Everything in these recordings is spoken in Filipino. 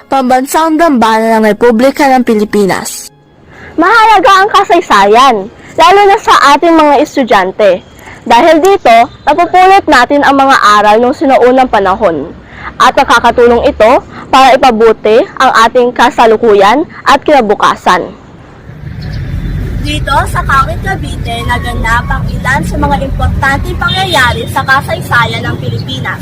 pambansang dambana ng Republika ng Pilipinas. Mahalaga ang kasaysayan, lalo na sa ating mga estudyante. Dahil dito, napupulot natin ang mga aral ng sinaunang panahon. At nakakatulong ito para ipabuti ang ating kasalukuyan at kinabukasan. Dito sa Kawit, Cavite, naganap ang ilan sa mga importanteng pangyayari sa kasaysayan ng Pilipinas.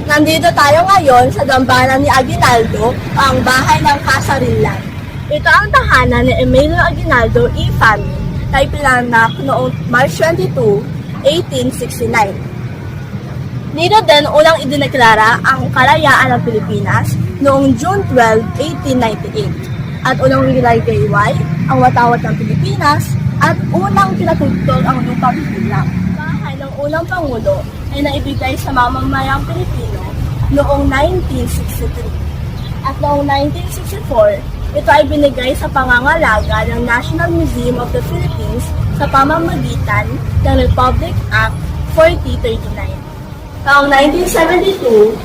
Nandito tayo ngayon sa dambana ni Aguinaldo, ang bahay ng Kasarinlan. Ito ang tahanan ni Emilio Aguinaldo E. Family na ipinanganak noong March 22, 1869. Dito din unang idineklara ang kalayaan ng Pilipinas noong June 12, 1898 at unang nilagayway ang watawat ng Pilipinas at unang pinatugtog ang lupang bilang. Bahay ng unang Pangulo ay naibigay sa mamamayang Pilipino noong 1963 at noong 1964 ito ay binigay sa pangangalaga ng National Museum of the Philippines sa pamamagitan ng Republic Act 4039. Taong 1972,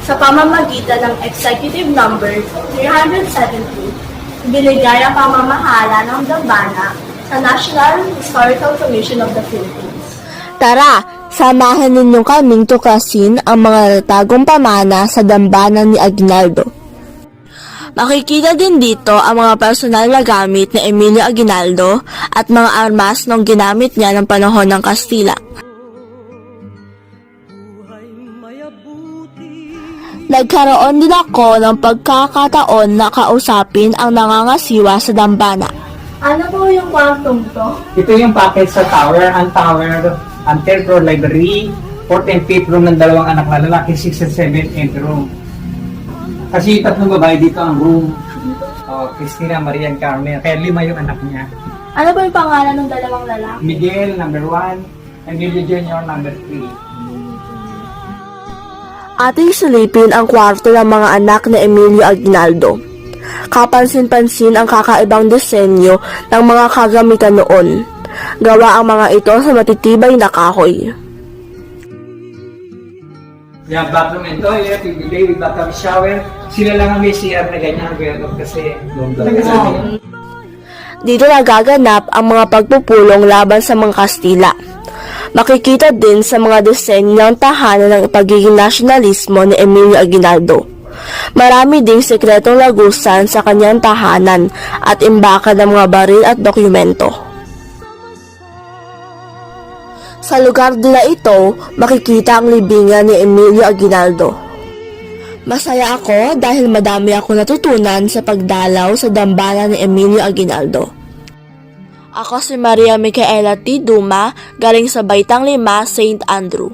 sa pamamagitan ng Executive Number 370, binigay ang pamamahala ng dambana sa National Historical Commission of the Philippines. Tara, samahan ninyo kaming tuklasin ang mga natagong pamana sa dambana ni Aguinaldo. Makikita din dito ang mga personal na gamit ni Emilio Aguinaldo at mga armas nung ginamit niya ng panahon ng Kastila. Nagkaroon din ako ng pagkakataon na kausapin ang nangangasiwa sa dambana. Ano po yung kwartong to? Ito yung package sa tower. Ang tower, ang third floor library, 4th and 5th room ng dalawang anak na lalaki, 6th and 7th and room. Kasi yung tatlong babae dito ang room. Cristina, Maria, and Carmen. Kaya 5 yung anak niya. Ano ba yung pangalan ng dalawang lalaki? Miguel, number 1, and Miguel Jr., number 3. Ating silipin ang kwarto ng mga anak ni Emilio Aguinaldo. Kapansin-pansin ang kakaibang disenyo ng mga kagamitan noon. Gawa ang mga ito sa matitibay na kahoy. Yeah, bathroom and toilet, yung bidet with bathtub shower. Sila lang ang may CR na ganyan kasi nagasabi. Dito nagaganap ang mga pagpupulong laban sa mga Kastila. Makikita din sa mga disenyo ng tahanan ng pagiging nasyonalismo ni Emilio Aguinaldo. Marami ding sekretong lagusan sa kanyang tahanan at imbaka ng mga baril at dokumento. Sa lugar nila ito, makikita ang libingan ni Emilio Aguinaldo. Masaya ako dahil madami ako natutunan sa pagdalaw sa dambana ni Emilio Aguinaldo. Ako si Maria Micaela T. Duma, galing sa Baitang 5, St. Andrew.